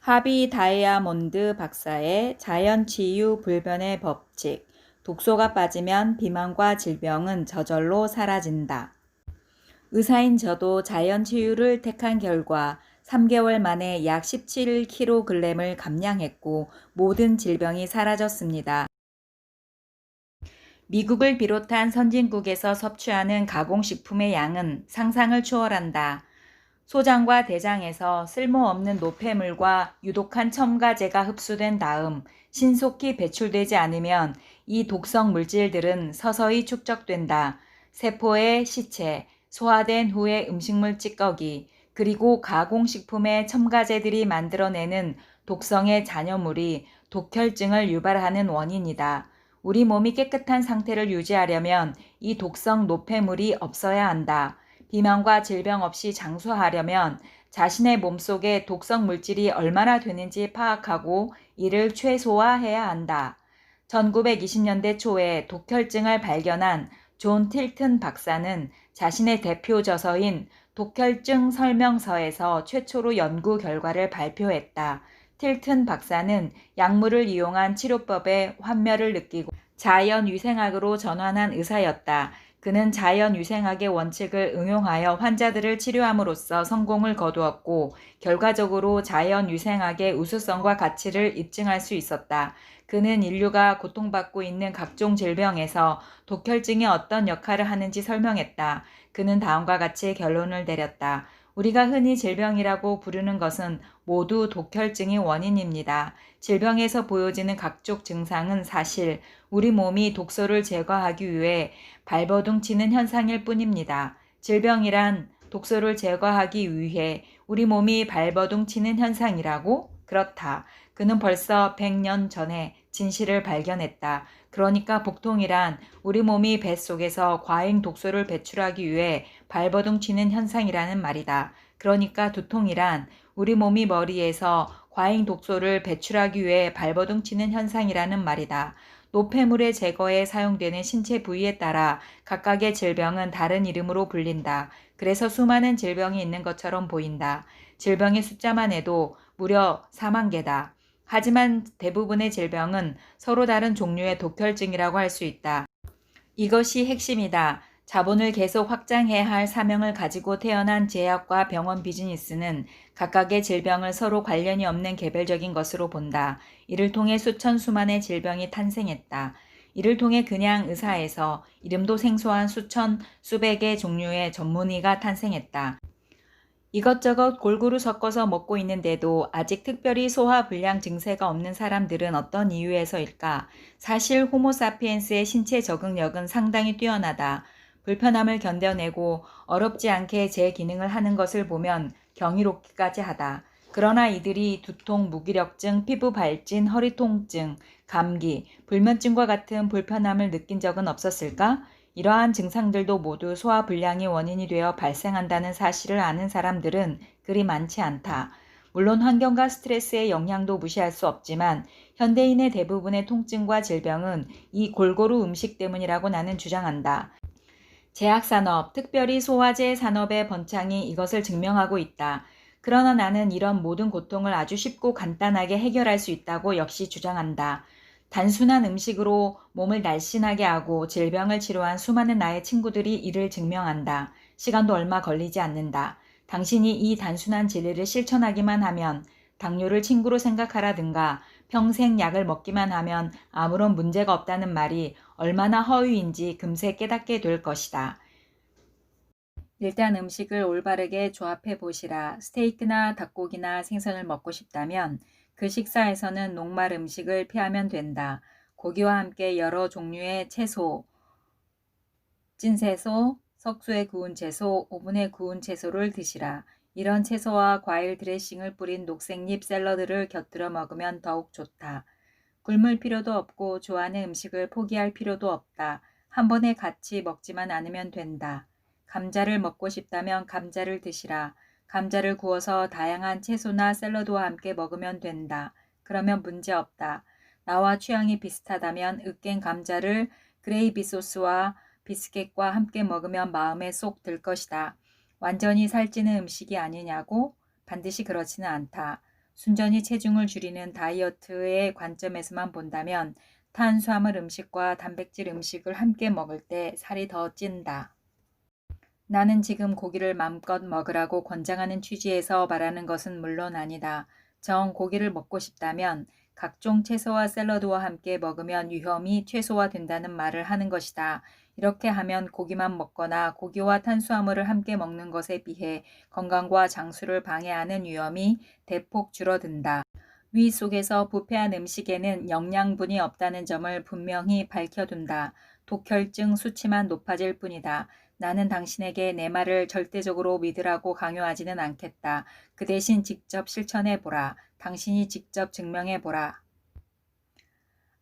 하비 다이아몬드 박사의 자연치유 불변의 법칙. 독소가 빠지면 비만과 질병은 저절로 사라진다. 의사인 저도 자연치유를 택한 결과 3개월 만에 약 17kg을 감량했고 모든 질병이 사라졌습니다. 미국을 비롯한 선진국에서 섭취하는 가공식품의 양은 상상을 초월한다. 소장과 대장에서 쓸모없는 노폐물과 유독한 첨가제가 흡수된 다음 신속히 배출되지 않으면 이 독성 물질들은 서서히 축적된다. 세포의 시체, 소화된 후의 음식물 찌꺼기, 그리고 가공식품의 첨가제들이 만들어내는 독성의 잔여물이 독혈증을 유발하는 원인이다. 우리 몸이 깨끗한 상태를 유지하려면 이 독성 노폐물이 없어야 한다. 비만과 질병 없이 장수하려면 자신의 몸속에 독성 물질이 얼마나 되는지 파악하고 이를 최소화해야 한다. 1920년대 초에 독혈증을 발견한 존 틸튼 박사는 자신의 대표 저서인 독혈증 설명서에서 최초로 연구 결과를 발표했다. 틸튼 박사는 약물을 이용한 치료법에 환멸을 느끼고 자연위생학으로 전환한 의사였다. 그는 자연위생학의 원칙을 응용하여 환자들을 치료함으로써 성공을 거두었고 결과적으로 자연위생학의 우수성과 가치를 입증할 수 있었다. 그는 인류가 고통받고 있는 각종 질병에서 독혈증이 어떤 역할을 하는지 설명했다. 그는 다음과 같이 결론을 내렸다. 우리가 흔히 질병이라고 부르는 것은 모두 독혈증이 원인입니다. 질병에서 보여지는 각종 증상은 사실 우리 몸이 독소를 제거하기 위해 발버둥 치는 현상일 뿐입니다. 질병이란 독소를 제거하기 위해 우리 몸이 발버둥 치는 현상이라고? 그렇다. 그는 벌써 100년 전에 진실을 발견했다. 그러니까 복통이란 우리 몸이 뱃속에서 과잉 독소를 배출하기 위해 발버둥 치는 현상이라는 말이다. 그러니까 두통이란 우리 몸이 머리에서 과잉 독소를 배출하기 위해 발버둥 치는 현상이라는 말이다. 노폐물의 제거에 사용되는 신체 부위에 따라 각각의 질병은 다른 이름으로 불린다. 그래서 수많은 질병이 있는 것처럼 보인다. 질병의 숫자만 해도 무려 4만 개다. 하지만 대부분의 질병은 서로 다른 종류의 독혈증이라고 할 수 있다. 이것이 핵심이다. 자본을 계속 확장해야 할 사명을 가지고 태어난 제약과 병원 비즈니스는 각각의 질병을 서로 관련이 없는 개별적인 것으로 본다. 이를 통해 수천 수만의 질병이 탄생했다. 이를 통해 그냥 의사에서 이름도 생소한 수천 수백의 종류의 전문의가 탄생했다. 이것저것 골고루 섞어서 먹고 있는데도 아직 특별히 소화불량 증세가 없는 사람들은 어떤 이유에서일까? 사실 호모사피엔스의 신체 적응력은 상당히 뛰어나다. 불편함을 견뎌내고 어렵지 않게 제 기능을 하는 것을 보면 경이롭기까지 하다. 그러나 이들이 두통, 무기력증, 피부 발진, 허리 통증, 감기, 불면증과 같은 불편함을 느낀 적은 없었을까? 이러한 증상들도 모두 소화불량이 원인이 되어 발생한다는 사실을 아는 사람들은 그리 많지 않다. 물론 환경과 스트레스의 영향도 무시할 수 없지만 현대인의 대부분의 통증과 질병은 이 골고루 음식 때문이라고 나는 주장한다. 제약산업, 특별히 소화제 산업의 번창이 이것을 증명하고 있다. 그러나 나는 이런 모든 고통을 아주 쉽고 간단하게 해결할 수 있다고 역시 주장한다. 단순한 음식으로 몸을 날씬하게 하고 질병을 치료한 수많은 나의 친구들이 이를 증명한다. 시간도 얼마 걸리지 않는다. 당신이 이 단순한 진리를 실천하기만 하면 당뇨를 친구로 생각하라든가 평생 약을 먹기만 하면 아무런 문제가 없다는 말이 얼마나 허위인지 금세 깨닫게 될 것이다. 일단 음식을 올바르게 조합해 보시라. 스테이크나 닭고기나 생선을 먹고 싶다면 그 식사에서는 녹말 음식을 피하면 된다. 고기와 함께 여러 종류의 채소, 찐채소, 석쇠에 구운 채소, 오븐에 구운 채소를 드시라. 이런 채소와 과일 드레싱을 뿌린 녹색잎 샐러드를 곁들여 먹으면 더욱 좋다. 굶을 필요도 없고 좋아하는 음식을 포기할 필요도 없다. 한 번에 같이 먹지만 않으면 된다. 감자를 먹고 싶다면 감자를 드시라. 감자를 구워서 다양한 채소나 샐러드와 함께 먹으면 된다. 그러면 문제 없다. 나와 취향이 비슷하다면 으깬 감자를 그레이비 소스와 비스켓과 함께 먹으면 마음에 쏙 들 것이다. 완전히 살찌는 음식이 아니냐고? 반드시 그렇지는 않다. 순전히 체중을 줄이는 다이어트의 관점에서만 본다면 탄수화물 음식과 단백질 음식을 함께 먹을 때 살이 더 찐다. 나는 지금 고기를 마음껏 먹으라고 권장하는 취지에서 말하는 것은 물론 아니다. 정 고기를 먹고 싶다면 각종 채소와 샐러드와 함께 먹으면 위험이 최소화된다는 말을 하는 것이다. 이렇게 하면 고기만 먹거나 고기와 탄수화물을 함께 먹는 것에 비해 건강과 장수를 방해하는 위험이 대폭 줄어든다. 위 속에서 부패한 음식에는 영양분이 없다는 점을 분명히 밝혀둔다. 독혈증 수치만 높아질 뿐이다. 나는 당신에게 내 말을 절대적으로 믿으라고 강요하지는 않겠다. 그 대신 직접 실천해보라. 당신이 직접 증명해보라.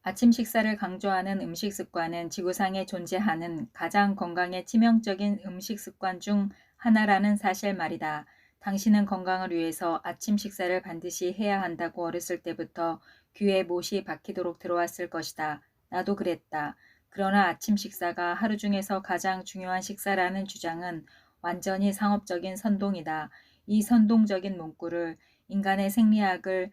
아침 식사를 강조하는 음식 습관은 지구상에 존재하는 가장 건강에 치명적인 음식 습관 중 하나라는 사실 말이다. 당신은 건강을 위해서 아침 식사를 반드시 해야 한다고 어렸을 때부터 귀에 못이 박히도록 들어왔을 것이다. 나도 그랬다. 그러나 아침 식사가 하루 중에서 가장 중요한 식사라는 주장은 완전히 상업적인 선동이다. 이 선동적인 문구를 인간의 생리학을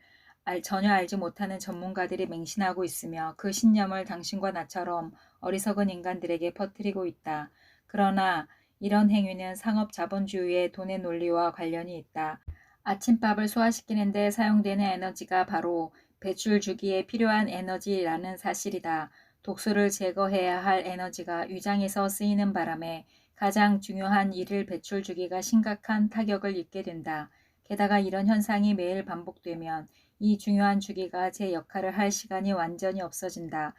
전혀 알지 못하는 전문가들이 맹신하고 있으며 그 신념을 당신과 나처럼 어리석은 인간들에게 퍼뜨리고 있다. 그러나 이런 행위는 상업 자본주의의 돈의 논리와 관련이 있다. 아침밥을 소화시키는 데 사용되는 에너지가 바로 배출 주기에 필요한 에너지라는 사실이다. 독소를 제거해야 할 에너지가 위장에서 쓰이는 바람에 가장 중요한 일일 배출 주기가 심각한 타격을 입게 된다. 게다가 이런 현상이 매일 반복되면 이 중요한 주기가 제 역할을 할 시간이 완전히 없어진다.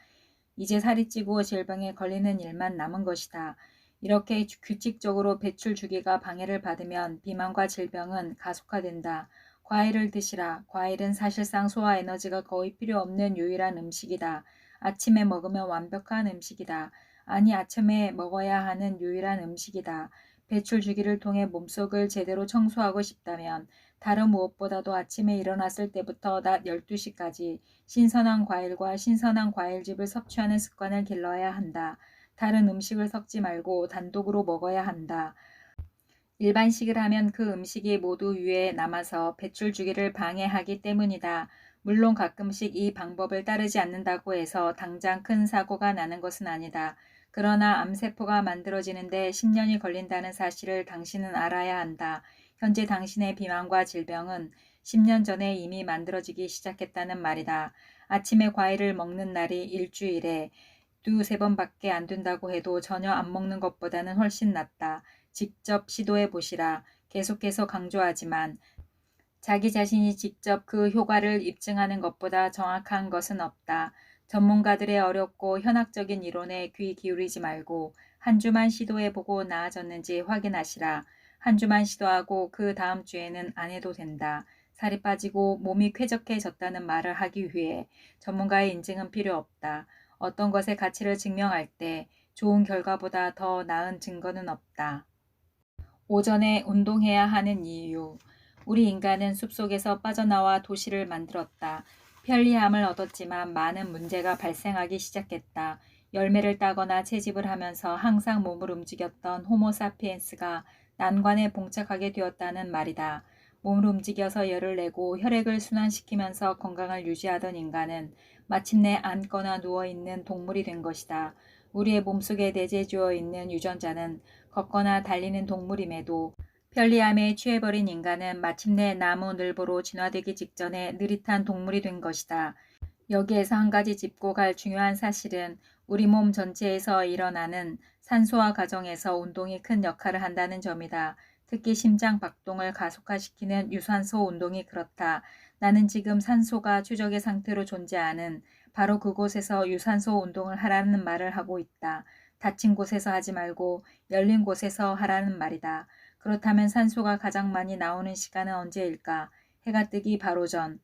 이제 살이 찌고 질병에 걸리는 일만 남은 것이다. 이렇게 규칙적으로 배출 주기가 방해를 받으면 비만과 질병은 가속화된다. 과일을 드시라. 과일은 사실상 소화 에너지가 거의 필요 없는 유일한 음식이다. 아침에 먹으면 완벽한 음식이다. 아니, 아침에 먹어야 하는 유일한 음식이다. 배출 주기를 통해 몸속을 제대로 청소하고 싶다면 다른 무엇보다도 아침에 일어났을 때부터 낮 12시까지 신선한 과일과 신선한 과일즙을 섭취하는 습관을 길러야 한다. 다른 음식을 섞지 말고 단독으로 먹어야 한다. 일반식을 하면 그 음식이 모두 위에 남아서 배출 주기를 방해하기 때문이다. 물론 가끔씩 이 방법을 따르지 않는다고 해서 당장 큰 사고가 나는 것은 아니다. 그러나 암세포가 만들어지는데 10년이 걸린다는 사실을 당신은 알아야 한다. 현재 당신의 비만과 질병은 10년 전에 이미 만들어지기 시작했다는 말이다. 아침에 과일을 먹는 날이 일주일에 두세 번밖에 안 된다고 해도 전혀 안 먹는 것보다는 훨씬 낫다. 직접 시도해 보시라. 계속해서 강조하지만 자기 자신이 직접 그 효과를 입증하는 것보다 정확한 것은 없다. 전문가들의 어렵고 현학적인 이론에 귀 기울이지 말고 한 주만 시도해 보고 나아졌는지 확인하시라. 한 주만 시도하고 그 다음 주에는 안 해도 된다. 살이 빠지고 몸이 쾌적해졌다는 말을 하기 위해 전문가의 인증은 필요 없다. 어떤 것의 가치를 증명할 때 좋은 결과보다 더 나은 증거는 없다. 오전에 운동해야 하는 이유. 우리 인간은 숲속에서 빠져나와 도시를 만들었다. 편리함을 얻었지만 많은 문제가 발생하기 시작했다. 열매를 따거나 채집을 하면서 항상 몸을 움직였던 호모사피엔스가 난관에 봉착하게 되었다는 말이다. 몸을 움직여서 열을 내고 혈액을 순환시키면서 건강을 유지하던 인간은 마침내 앉거나 누워있는 동물이 된 것이다. 우리의 몸속에 내재되어 있는 유전자는 걷거나 달리는 동물임에도 편리함에 취해버린 인간은 마침내 나무 늘보로 진화되기 직전에 느릿한 동물이 된 것이다. 여기에서 한 가지 짚고 갈 중요한 사실은 우리 몸 전체에서 일어나는 산소화 과정에서 운동이 큰 역할을 한다는 점이다. 특히 심장 박동을 가속화시키는 유산소 운동이 그렇다. 나는 지금 산소가 최적의 상태로 존재하는 바로 그곳에서 유산소 운동을 하라는 말을 하고 있다. 닫힌 곳에서 하지 말고 열린 곳에서 하라는 말이다. 그렇다면 산소가 가장 많이 나오는 시간은 언제일까? 해가 뜨기 바로 전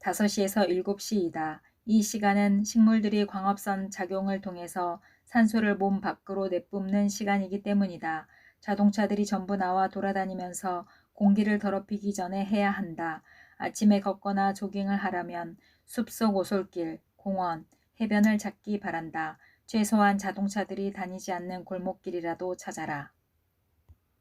5시에서 7시이다. 이 시간은 식물들이 광합성 작용을 통해서 산소를 몸 밖으로 내뿜는 시간이기 때문이다. 자동차들이 전부 나와 돌아다니면서 공기를 더럽히기 전에 해야 한다. 아침에 걷거나 조깅을 하려면 숲속 오솔길, 공원, 해변을 찾기 바란다. 최소한 자동차들이 다니지 않는 골목길이라도 찾아라.